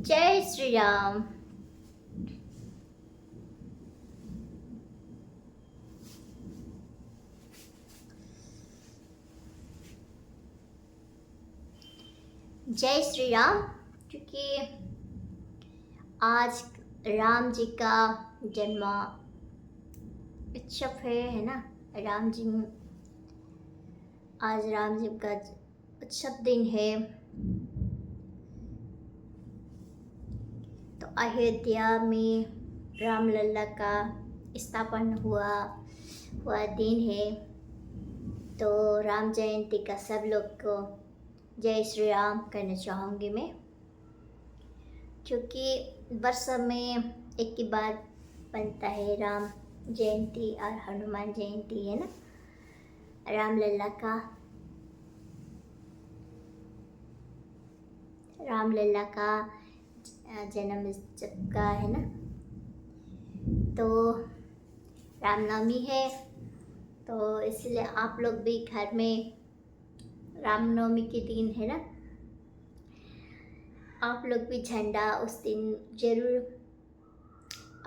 जय श्री राम। जय श्री राम। क्योंकि आज राम जी का जन्म उत्सव है ना। राम जी आज राम जी का उत्सव दिन है। तो अयोध्या में रामलला का स्थापन हुआ दिन है। तो राम जयंती का सब लोग को जय श्री राम कहना चाहूँगी मैं, क्योंकि वर्ष में एक ही बार बनता है राम जयंती और हनुमान जयंती, है ना। रामलला का जन्म उत्सव का है ना। तो रामनवमी है, तो इसलिए आप लोग भी घर में रामनवमी के दिन है ना, आप लोग भी झंडा उस दिन जरूर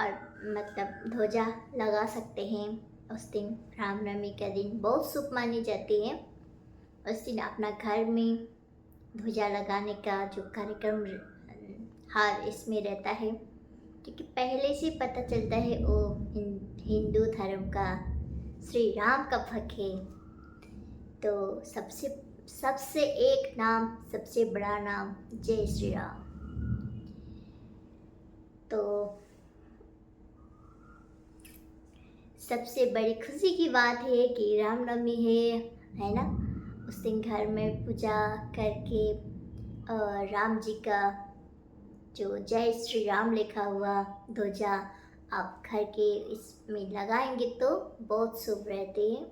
और मतलब ध्वजा लगा सकते हैं। उस दिन रामनवमी का दिन बहुत शुभ मानी जाती है। उस दिन अपना घर में ध्वजा लगाने का जो कार्यक्रम हर इसमें रहता है, क्योंकि पहले से पता चलता है वो हिंदू धर्म का श्री राम का भक्त है। तो सबसे एक नाम, सबसे बड़ा नाम जय श्री राम। तो सबसे बड़ी खुशी की बात है कि रामनवमी है ना। उस दिन घर में पूजा करके राम जी का जो जय श्री राम लिखा हुआ ध्वजा आप घर के इसमें लगाएंगे तो बहुत शुभ रहते हैं।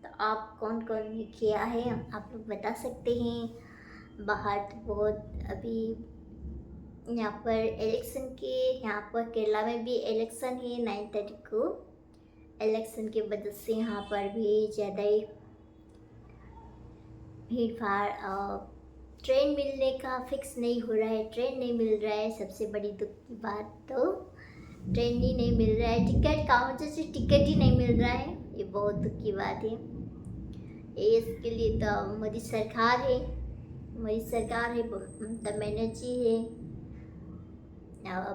तो आप कौन कौन ने किया है आप लोग बता सकते हैं। बाहर तो बहुत अभी यहाँ पर इलेक्शन के, यहाँ पर केरला में भी इलेक्शन है 9 तारीख को। इलेक्शन के वजह से यहाँ पर भी ज़्यादा ही भीड़ भाड़, ट्रेन मिलने का फिक्स नहीं हो रहा है। ट्रेन नहीं मिल रहा है, सबसे बड़ी दुख की बात तो ट्रेन ही नहीं मिल रहा है। टिकट काउंटर से टिकट ही नहीं मिल रहा है, ये बहुत दुख की बात है। इसके लिए तो मोदी सरकार है, ममता बनर्जी है।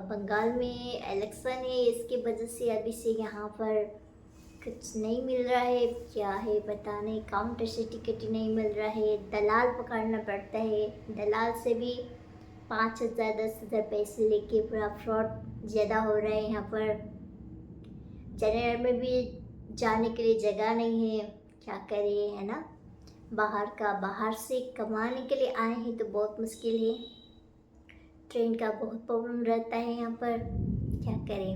बंगाल में इलेक्शन है, इसकी वजह से अभी से यहाँ पर कुछ नहीं मिल रहा है। क्या है पता नहीं, काउंटर से टिकट ही नहीं मिल रहा है, दलाल पकड़ना पड़ता है। दलाल से भी 5,000 10,000 पैसे लेके पूरा फ्रॉड ज़्यादा हो रहा है। यहाँ पर जनरल में भी जाने के लिए जगह नहीं है, क्या करिए, है ना। बाहर से कमाने के लिए आए हैं तो बहुत मुश्किल है। ट्रेन का बहुत प्रॉब्लम रहता है यहाँ पर, क्या करें।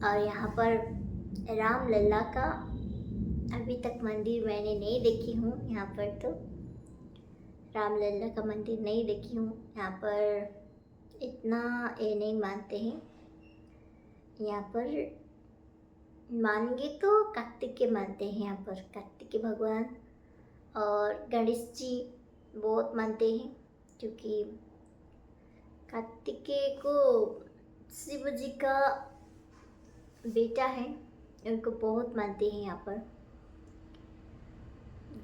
और यहाँ पर रामलला का अभी तक मंदिर मैंने नहीं देखी हूँ। यहाँ पर तो रामलला का मंदिर नहीं देखी हूँ। यहाँ पर इतना ये नहीं मानते हैं। यहाँ पर मानेंगे तो कार्तिक के मानते हैं। यहाँ पर कार्तिक के भगवान और गणेश जी बहुत मानते हैं, क्योंकि कार्तिकेय को शिव जी का बेटा है, उनको बहुत मानते हैं। यहाँ पर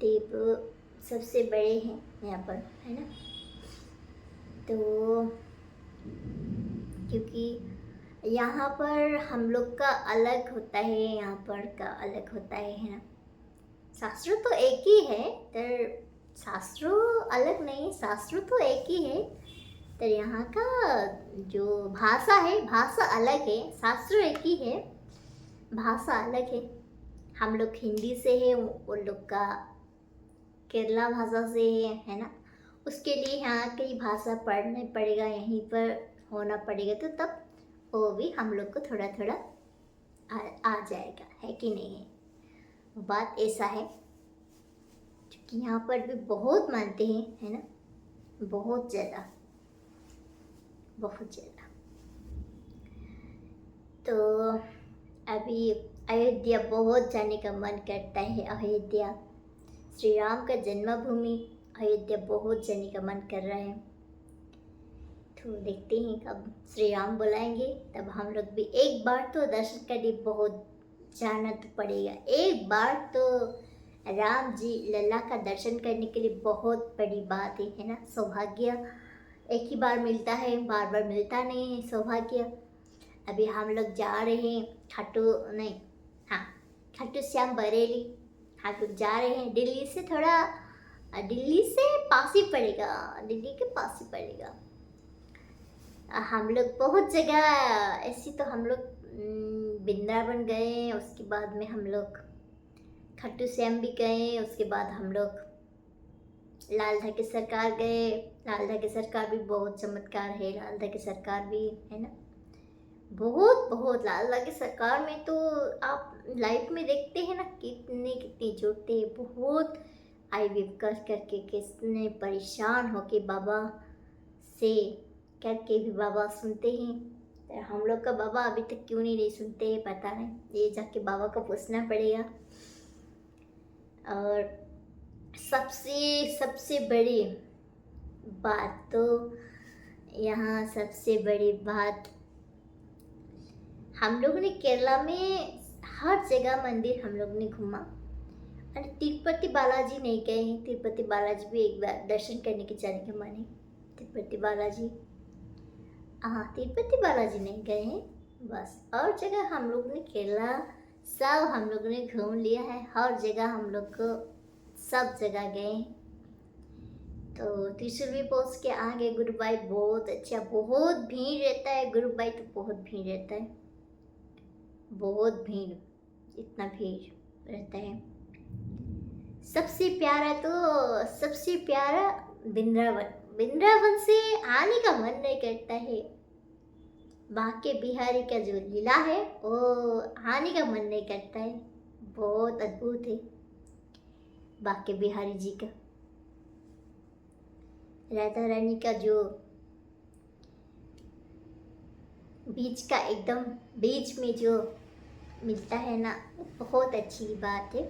देव सबसे बड़े हैं यहाँ पर, है ना। तो क्योंकि यहाँ पर हम लोग का अलग होता है, यहाँ पर का अलग होता है ना। शास्त्र तो एक ही है, तर शास्त्र अलग नहीं, शास्त्र तो एक ही है। तो यहाँ का जो भाषा है, भाषा अलग है, शास्त्र एक ही है, भाषा अलग है। हम लोग हिंदी से है, वो लोग का केरला भाषा से है ना। उसके लिए यहाँ की भाषा पढ़ना पड़ेगा, यहीं पर होना पड़ेगा, तो तब वो भी हम लोग को थोड़ा थोड़ा आ जाएगा, है कि नहीं है। बात ऐसा है, क्योंकि यहाँ पर भी बहुत मानते हैं, है ना, बहुत ज़्यादा। तो अभी अयोध्या बहुत जाने का मन करता है। अयोध्या श्री राम का जन्मभूमि, अयोध्या बहुत जाने का मन कर रहा है। तो देखते हैं कब श्री राम बुलाएंगे, तब हम लोग भी एक बार तो दर्शन करने बहुत जाना तो पड़ेगा। एक बार तो राम जी लल्ला का दर्शन करने के लिए बहुत बड़ी बात है ना। सौभाग्य एक ही बार मिलता है, बार बार मिलता नहीं है सौभाग्य। अभी हम लोग जा रहे हैं खाटू श्याम बरेली। हम लोग जा रहे हैं दिल्ली से पास ही पड़ेगा, दिल्ली के पास ही पड़ेगा। हम लोग बहुत जगह ऐसी तो हम लोग वृंदावन गए, उसके बाद में हम लोग खाटू श्याम भी गए, उसके बाद हम लोग लाल धाके सरकार गए। लाल धाके सरकार भी बहुत चमत्कार है, लाल धाके सरकार भी है ना। बहुत लाल धाके सरकार में तो आप लाइफ में देखते हैं ना कितने जुड़ते हैं। बहुत IVF करके कितने परेशान होके बाबा से करके भी बाबा सुनते हैं। तो हम लोग का बाबा अभी तक क्यों नहीं सुनते हैं पता नहीं, ये जाके बाबा को पूछना पड़ेगा। और सबसे बड़ी बात तो यहाँ सबसे बड़ी बात, हम लोग ने केरला में हर जगह मंदिर हम लोग ने घूमा। और तिरुपति बालाजी नहीं गए हैं, तिरुपति बालाजी भी एक बार दर्शन करने के जाने का मन है। तिरुपति बालाजी नहीं गए हैं बस। और जगह हम लोग ने केरला सब हम लोग ने घूम लिया है, हर जगह हम लोग को सब जगह गए। तो त्रिशूल भी पहुँच के आ गए। गुरुबाई बहुत अच्छा, बहुत भीड़ रहता है गुरुबाई, तो बहुत भीड़ रहता है, बहुत भीड़, इतना भीड़ रहता है। सबसे प्यारा वृंदावन से आने का मन नहीं करता है। बाके बिहारी का जो लीला है वो आने का मन नहीं करता है, बहुत अद्भुत है बाके बिहारी जी का। राधा रानी का जो एकदम बीच में जो मिलता है ना, बहुत अच्छी बात है।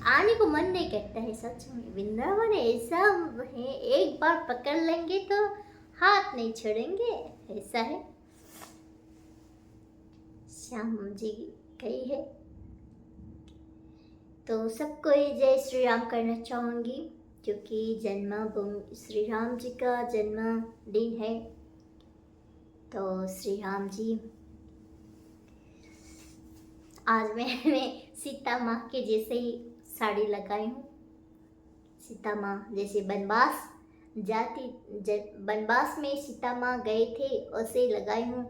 आने को मन नहीं करता है सच में। वृंदावन ऐसा है, एक बार पकड़ लेंगे तो हाथ नहीं छोड़ेंगे, ऐसा है। श्याम जी कही है। तो सबको जय श्री राम करना चाहूँगी, क्योंकि जन्मभूमि श्री राम जी का जन्मदिन है। तो श्री राम जी, आज मैंने सीता माँ के जैसे ही साड़ी लगाई हूँ। सीता माँ जैसे वनवास में सीता माँ गए थे वैसे लगाई हूँ।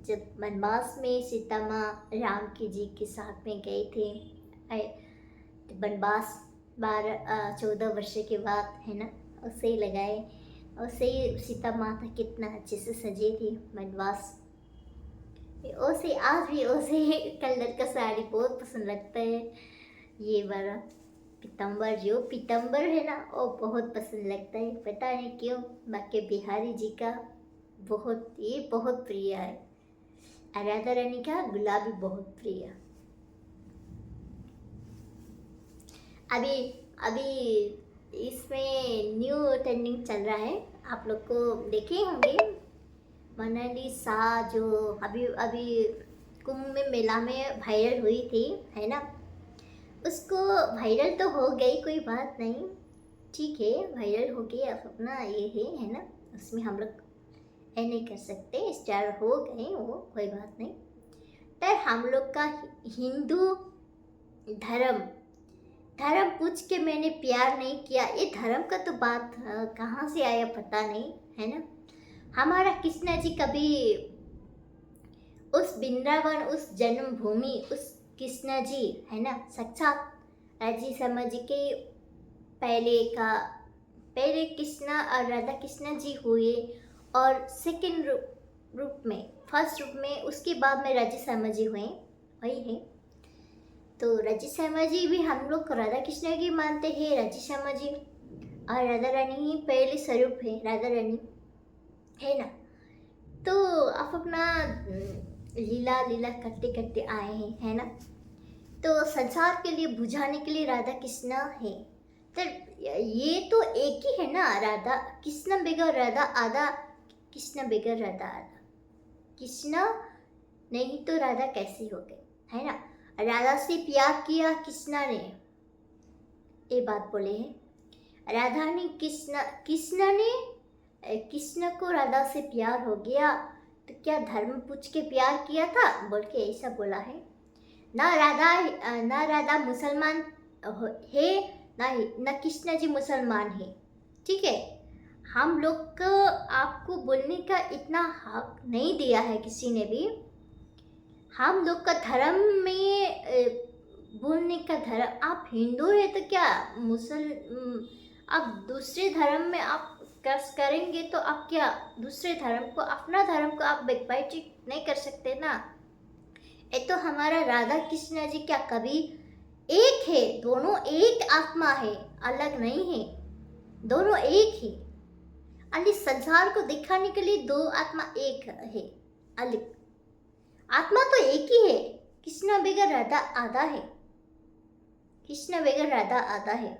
जब वनवास में सीता माँ राम जी के साथ में गए थे वनवास 14 वर्ष के बाद, है ना, उसे ही लगाए। उसे ही सीता माता कितना अच्छे से सजे थी वनवास। उसे आज भी उसे कलर का साड़ी बहुत पसंद लगता है। ये वाला पीतम्बर है ना, वो बहुत पसंद लगता है, पता नहीं क्यों। बाकी बिहारी जी का बहुत प्रिय है। राधा रानी का गुलाबी बहुत प्रिय। अभी इसमें न्यू ट्रेंडिंग चल रहा है, आप लोग को देखे होंगे। मोनालिसा जो अभी कुंभ में मेला में वायरल हुई थी, है ना, उसको वायरल तो हो गई, कोई बात नहीं, ठीक है, वायरल हो गई, अब अपना ये है ना, उसमें हम लोग नहीं कर सकते, स्टार हो गए वो, कोई बात नहीं। पर हम लोग का हिंदू धर्म पूछ के मैंने प्यार नहीं किया, ये धर्म का तो बात कहाँ से आया पता नहीं, है ना। हमारा कृष्णा जी कभी उस वृंदावन, उस जन्मभूमि, उस कृष्णा जी, है ना, साक्षात राजी शर्मा जी के पहले कृष्णा और राधा कृष्णा जी हुए, और सेकंड रूप में, फर्स्ट रूप में, उसके बाद में राजी शर्मा जी हुए, वही है। तो राजी शर्मा जी भी हम लोग राधा कृष्ण की मानते हैं, राजी शर्मा जी, और राधा रानी ही पहले स्वरूप है, राधा रानी, है ना। तो आप अपना लीला करते आए हैं, है ना। तो संसार के लिए बुझाने के लिए राधा कृष्ण है, तो ये तो एक ही है ना, राधा कृष्ण बगैर राधा आधा, कृष्ण बगैर राधा आधा, कृष्ण नहीं तो राधा कैसी हो गई, है ना। राधा से प्यार किया कृष्णा ने, ये बात बोले हैं। राधा ने कृष्ण ने कृष्ण को राधा से प्यार हो गया तो क्या धर्म पूछ के प्यार किया था बोल के ऐसा बोला है। ना राधा मुसलमान है, ना कृष्ण जी मुसलमान है, ठीक है। हम लोग को आपको बोलने का इतना हक नहीं दिया है किसी ने भी। हम लोग का धर्म में बोलने का धर्म, आप हिंदू है तो क्या आप दूसरे धर्म में आप करेंगे तो आप क्या दूसरे धर्म को, अपना धर्म को आप बैकबाइटिंग नहीं कर सकते ना। ये तो हमारा राधा कृष्ण जी क्या कभी एक है, दोनों एक आत्मा है, अलग नहीं है, दोनों एक ही। अली संसार को दिखाने के लिए दो आत्मा एक है, अलग आत्मा तो एक ही है। कृष्ण बगैर राधा आधा है, कृष्ण बगैर राधा आधा है।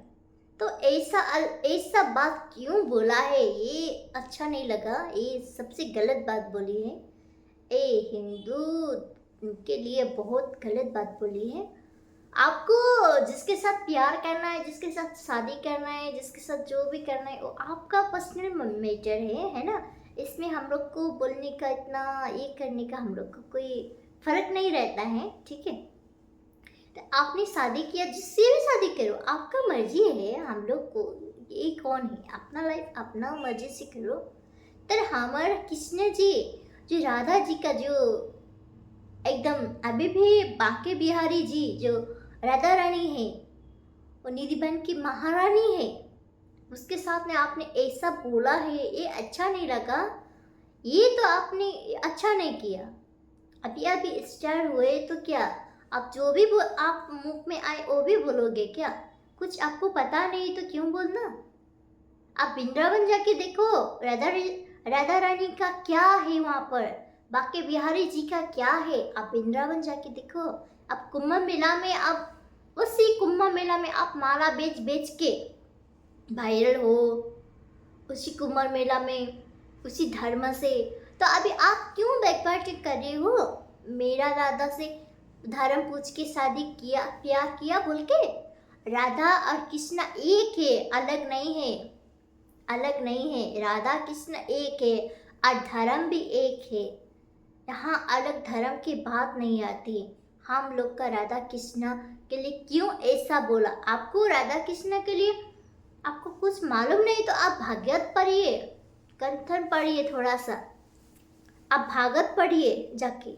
तो ऐसा बात क्यों बोला है, ये अच्छा नहीं लगा, ये सबसे गलत बात बोली है। ए हिंदू के लिए बहुत गलत बात बोली है। आपको जिसके साथ प्यार करना है, जिसके साथ शादी करना है, जिसके साथ जो भी करना है वो आपका पर्सनल मैटर है ना। इसमें हम लोग को बोलने का इतना ये करने का हम लोग को कोई फर्क नहीं रहता है, ठीक है। तो आपने शादी किया, जिससे भी शादी करो, आपका मर्जी है। हम लोग को ये कौन है, अपना लाइफ अपना मर्जी से करो। तो हमारा कृष्ण जी जो राधा जी का जो एकदम अभी भी बांके बिहारी जी जो राधा रानी है, वो निधिबन की महारानी है, उसके साथ में आपने ऐसा बोला है, ये अच्छा नहीं लगा। ये तो आपने अच्छा नहीं किया। अभी स्टार हुए तो क्या आप जो भी आप मुख में आए वो भी बोलोगे क्या? कुछ आपको पता नहीं तो क्यों बोलना? आप वृंदावन जाके देखो, राधा रानी का क्या है वहाँ पर, बांके बिहारी जी का क्या है। आप वृंदावन जाके देखो। आप कुंभ मेला में, आप उसी कुंभ मेला में आप माला बेच बेच के वायरल हो, उसी कुंभ मेला में, उसी धर्म से। तो अभी आप क्यों बैकवर्ड कर रहे हो? मेरा राधा से धर्म पूछ के शादी किया, प्यार किया बोल के। राधा और कृष्ण एक है, अलग नहीं है, अलग नहीं है। राधा कृष्ण एक है और धर्म भी एक है। यहाँ अलग धर्म की बात नहीं आती। हम लोग का राधा कृष्ण के लिए क्यों ऐसा बोला? आपको राधा कृष्ण के लिए आपको कुछ मालूम नहीं तो आप भागवत पढ़िए, कंठन पढ़िए, थोड़ा सा आप भागवत पढ़िए जाके।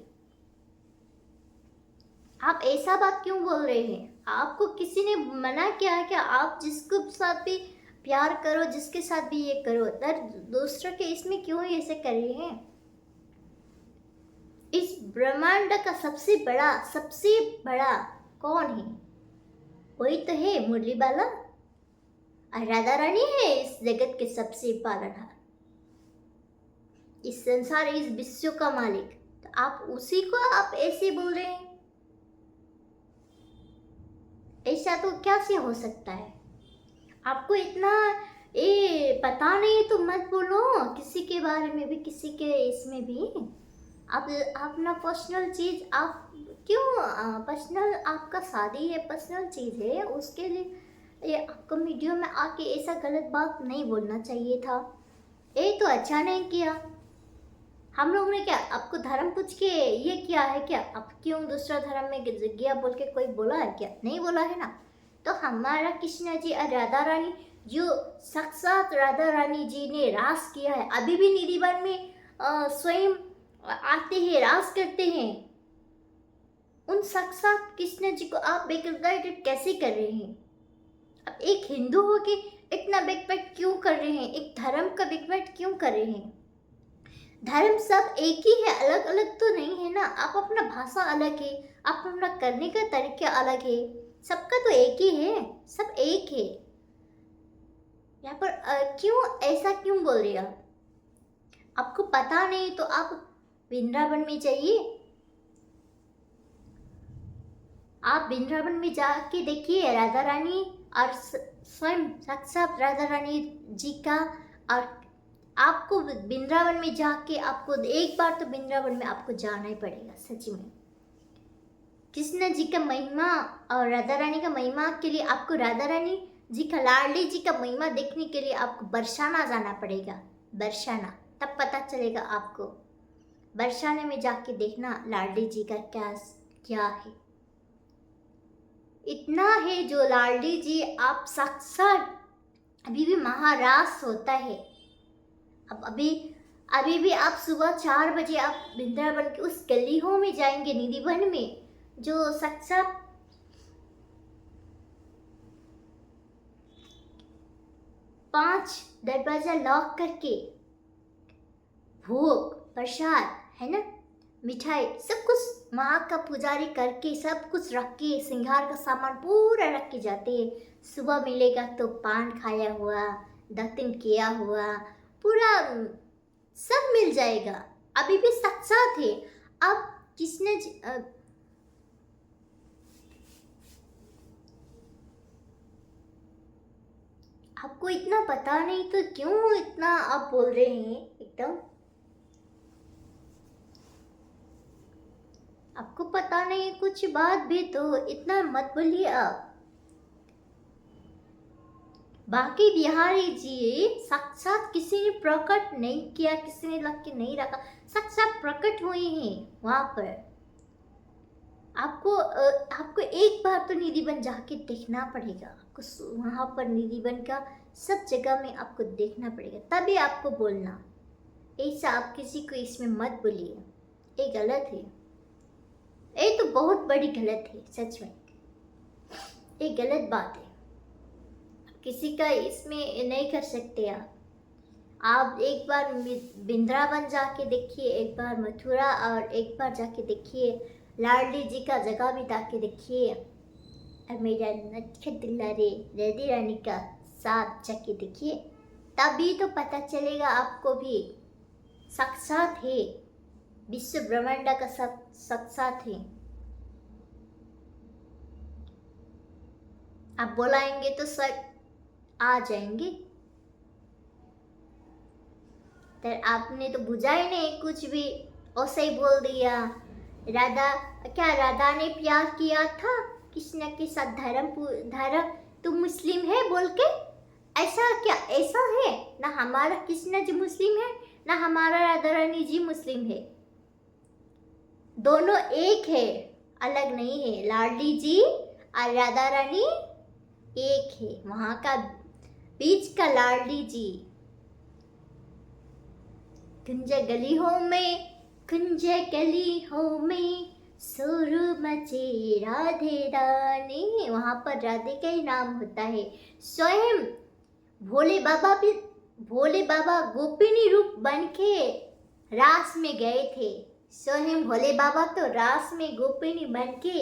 आप ऐसा बात क्यों बोल रहे हैं? आपको किसी ने मना किया है क्या? आप जिसके साथ भी प्यार करो, जिसके साथ भी ये करो, तर दूसरों के इसमें क्यों ऐसे कर रहे हैं? इस ब्रह्मांड का सबसे बड़ा कौन है? वही तो है मुरली बाला, राधा रानी है इस जगत के सबसे पालनहार, इस संसार, इस विश्व का मालिक। तो आप उसी को आप ऐसे बोल रहे हैं? ऐसा तो कैसे हो सकता है? आपको इतना ये पता नहीं तो मत बोलो किसी के बारे में भी, किसी के इसमें भी। आप अपना पर्सनल चीज आप क्यों, पर्सनल आपका शादी है, पर्सनल चीज है, उसके लिए ये आपको वीडियो में आके ऐसा गलत बात नहीं बोलना चाहिए था। ये तो अच्छा नहीं किया। हम लोग ने क्या आपको धर्म पूछ के ये किया है क्या? आप क्यों दूसरा धर्म में गया बोल के कोई बोला है क्या? नहीं बोला है ना। तो हमारा कृष्ण जी और राधा रानी, जो साक्षात राधा रानी जी ने रास किया है, अभी भी निधिवन में स्वयं आते हैं, रास करते हैं। उन साक्षात कृष्ण जी को आप बेकदर कैसे कर रहे हैं? अब एक हिंदू हो के इतना बैकबैट क्यों कर रहे हैं? एक धर्म का बैकबैट क्यों कर रहे हैं? धर्म सब एक ही है, अलग अलग तो नहीं है ना। आप अपना भाषा अलग है, आप अपना करने का तरीका अलग है, सबका तो एक ही है, सब एक है। यहाँ पर क्यों ऐसा क्यों बोल रहे हो? आपको पता नहीं तो आप वृंदावन में जाइए, आप वृंदावन में जाके देखिए राधा रानी और स्वयं साक्षात राधा रानी जी का। और आपको वृंदावन में जाके आपको एक बार तो वृंदावन में आपको जाना ही पड़ेगा सच में। कृष्ण जी का महिमा और राधा रानी का महिमा के लिए आपको राधा रानी जी का लाडली जी का महिमा देखने के लिए आपको बरसाना जाना पड़ेगा। बरसाना, तब पता चलेगा आपको। बरसाने में जाके देखना लाडली जी का क्या क्या है। इतना है जो लाडली जी आप साक्षात अभी भी महारास होता है। अब अभी भी आप सुबह 4 बजे आप वृंदावन के उस गलियों में जाएंगे निधिवन में, जो साक्षात 5 दरवाजा लॉक करके भोग प्रसाद है ना, मिठाई सब कुछ माँ का पुजारी करके सब कुछ रख के श्रृंगार का सामान पूरा रख के जाते हैं। सुबह मिलेगा तो पान खाया हुआ, दातुन किया हुआ, पूरा सब मिल जाएगा। अभी भी साक्षात है। अब किसने आपको इतना पता नहीं तो क्यों इतना आप बोल रहे हैं एकदम? आपको पता नहीं कुछ बात भी तो इतना मत बोलिए आप। बाकी बिहारी जी साक्षात किसी ने प्रकट नहीं किया, किसी ने लग के नहीं रखा, साक्षात प्रकट हुए हैं वहां पर। आपको एक बार तो निधिवन जाके देखना पड़ेगा। आपको वहां पर निधिवन का सब जगह में आपको देखना पड़ेगा, तभी आपको बोलना। ऐसा आप किसी को इसमें मत बोलिए, ये गलत है। ये तो बहुत बड़ी गलत है सच में, ये गलत बात है। किसी का इसमें नहीं कर सकते आप एक बार वृंदावन जाके देखिए, एक बार मथुरा, और एक बार जाके देखिए लाडली जी का जगह भी जाके देखिए, और मेरा नटखट दुलारे राधा रानी का साथ जाके देखिए, तभी तो पता चलेगा आपको भी साक्षात है, विश्व ब्रह्मांड का साक्षात है। आप बुलाएंगे तो सब आ जाएंगे। तो आपने तो बुझा ही नहीं कुछ भी, ऐसे ही बोल दिया। राधा ने प्यार किया था कृष्ण के साथ, धर्म तुम मुस्लिम है बोल के? ऐसा क्या ऐसा है? ना हमारा कृष्ण जी मुस्लिम है, ना हमारा राधा रानी जी मुस्लिम है। दोनों एक है, अलग नहीं है। लाडली जी और राधा रानी एक है, वहां का बीच का लाडली जी। कुंज गलियों में सुर मचे राधे रानी, वहां पर राधे का ही नाम होता है। स्वयं भोले बाबा गोपिनी रूप बन के रास में गए थे। स्वयं भोले बाबा तो रास में गोपिनी बन के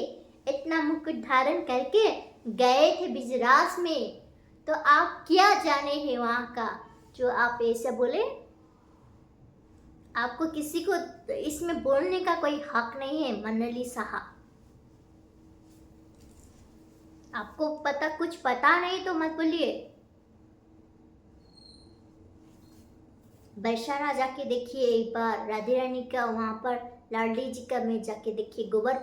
इतना मुकुट धारण करके गए थे बिजरास में। तो आप क्या जाने हैं वहां का, जो आप ऐसा बोले? आपको किसी को इसमें बोलने का कोई हक नहीं है मंडली साहब। आपको कुछ पता नहीं तो मत बोलिए। बरसाना जाके देखिए एक बार राधे रानी का, वहां पर लाडली जी का में जाके देखिए, गोबर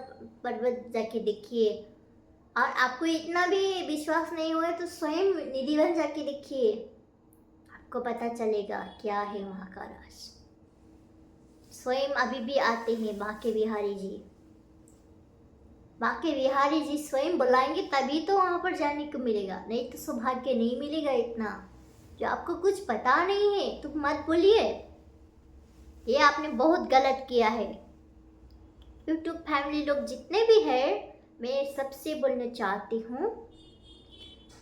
पर्वत जाके देखिए। और आपको इतना भी विश्वास नहीं हुआ तो स्वयं निधिवन जाके देखिए, आपको पता चलेगा क्या है वहां का राज। स्वयं अभी भी आते हैं बांके बिहारी जी स्वयं बुलाएंगे तभी तो वहां पर जाने को मिलेगा, नहीं तो सौभाग्य नहीं मिलेगा। इतना जो आपको कुछ पता नहीं है तो मत बोलिए, ये आपने बहुत गलत किया है। यूट्यूब फैमिली लोग जितने भी हैं, मैं सबसे बोलना चाहती हूँ,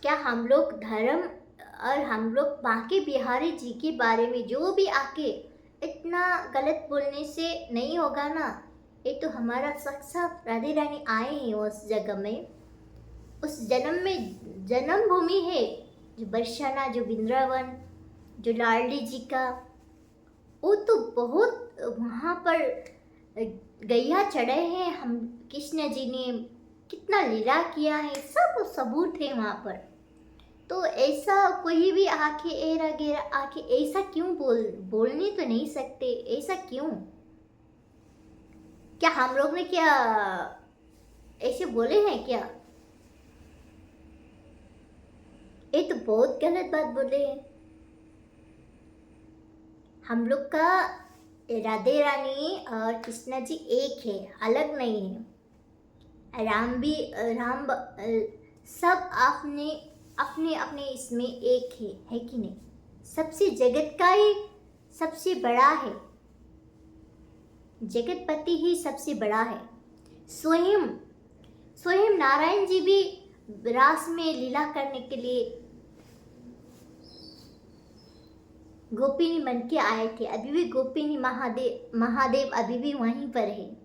क्या हम लोग धर्म और हम लोग बांके बिहारी जी के बारे में जो भी आके इतना गलत बोलने से नहीं होगा ना। ये तो हमारा साक्षात राधे रानी आए हैं उस जगह में, उस जन्म भूमि है, जो बरसाना, जो वृंदावन, जो लाडली जी का, वो तो बहुत वहाँ पर गैया चढ़े हैं हम कृष्ण जी ने, कितना लीला किया है, सब सबूत है वहाँ पर। तो ऐसा कोई भी आके एरा गेरा आके ऐसा क्यों बोलने तो नहीं सकते, ऐसा क्यों? क्या हम लोग ने क्या ऐसे बोले हैं क्या? ये तो बहुत गलत बात बोले हैं। हम लोग का राधे रानी और कृष्णा जी एक है, अलग नहीं है। राम सब अपने अपने अपने इसमें एक है कि नहीं? सबसे जगत का ही सबसे बड़ा है, जगतपति ही सबसे बड़ा है। स्वयं स्वयं नारायण जी भी रास में लीला करने के लिए गोपिनी बन के आए थे। अभी भी गोपिनी महादेव अभी भी वहीं पर है।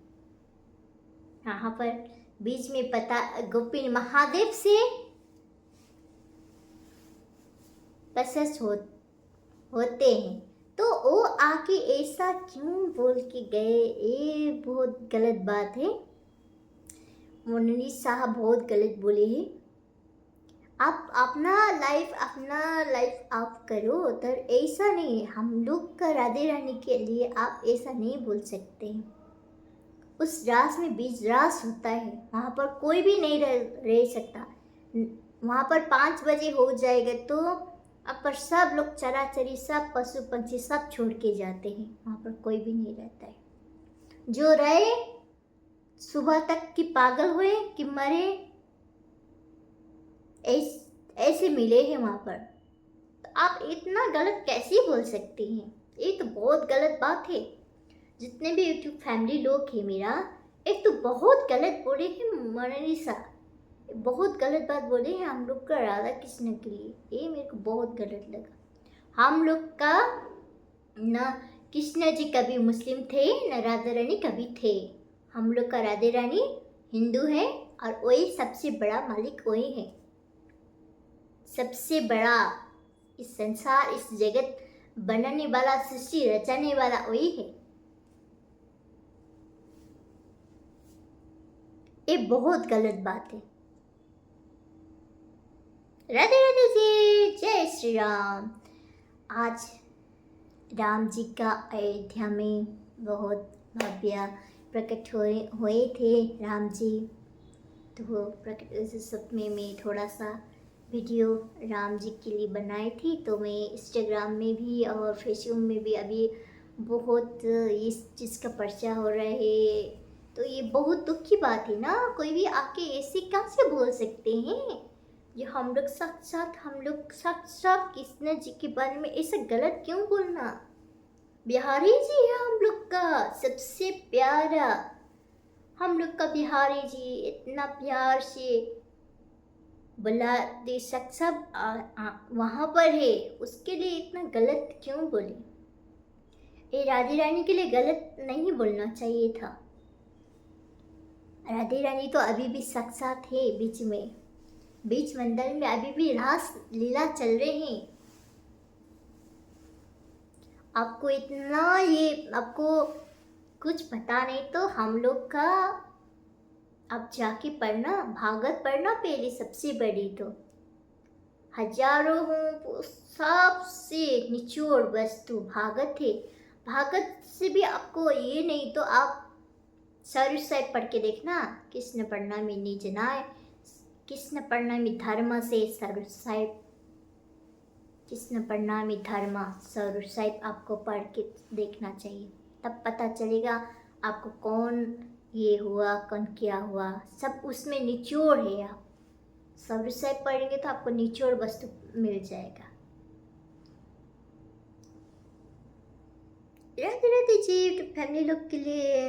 यहाँ पर बीच में पता गोपिनी महादेव से पसस होते हैं। तो वो आके ऐसा क्यों बोल के गए, ये बहुत गलत बात है। मोनालिस साहब बहुत गलत बोले हैं। आप अपना लाइफ आप करो, तो ऐसा नहीं है। हम लोग का राधे रानी के लिए आप ऐसा नहीं बोल सकते हैं। उस रास में 20 रास होता है, वहाँ पर कोई भी नहीं रह सकता। वहाँ पर 5 बजे हो जाएगा तो अब पर सब लोग चराचरी, सब पशु पंछी सब छोड़ के जाते हैं, वहाँ पर कोई भी नहीं रहता है। जो रहे सुबह तक कि पागल हुए कि मरे, ऐसे मिले हैं वहाँ पर। तो आप इतना गलत कैसे बोल सकते हैं? ये तो बहुत गलत बात है। जितने भी यूट्यूब फैमिली लोग हैं मेरा, एक तो बहुत गलत बोले हैं मोनालिसा, बहुत गलत बात बोले हैं हम लोग का राधा कृष्ण के लिए। ये मेरे को बहुत गलत लगा। हम लोग का न कृष्ण जी कभी मुस्लिम थे, न राधा रानी कभी थे। हम लोग का राधे रानी हिंदू है और वही सबसे बड़ा मालिक वही है। सबसे बड़ा इस संसार, इस जगत बनाने वाला, सृष्टि रचाने वाला वही है। ये बहुत गलत बात है। राधे राधे जी, जय श्री राम। आज राम जी का अयोध्या में बहुत भव्य प्रकट हुए थे राम जी। तो वो प्रकट सपने में थोड़ा सा वीडियो राम जी के लिए बनाई थी। तो मैं इंस्टाग्राम में भी और फेसबुक में भी अभी बहुत इस चीज़ का पर्चा हो रहा है। तो ये बहुत दुख की बात है ना। कोई भी आके ऐसे कैसे बोल सकते हैं? ये हम लोग साक्षात कृष्ण जी के बारे में ऐसा गलत क्यों बोलना? बिहारी जी है हम लोग का सबसे प्यारा। हम लोग का बिहारी जी इतना प्यार से बुला दे, सब वहाँ पर है, उसके लिए इतना गलत क्यों बोले? ये राधे रानी के लिए गलत नहीं बोलना चाहिए था। राधे रानी तो अभी भी साक्षात है, बीच मंदिर में अभी भी रास लीला चल रहे हैं। आपको इतना ये आपको कुछ पता नहीं तो हम लोग का अब जाके पढ़ना, भागवत पढ़ना पहले सबसे बड़ी। तो हजारों हो सबसे निचोड़ वस्तु भागवत है। भागवत से भी आपको ये नहीं तो आप सारू साहिब पढ़ के देखना, कृष्ण प्रणामी निज नाय, कृष्ण प्रणामी धर्म से सारू साहिब, कृष्ण प्रणामी धर्म सारू साहिब आपको पढ़ के देखना चाहिए। तब पता चलेगा आपको कौन ये हुआ, कौन क्या हुआ, सब उसमें निचोड़ है। आप सारू साहिब पढ़ेंगे तो आपको निचोड़ वस्तु मिल जाएगा। राधे राधे जी फैमिली लोग के लिए।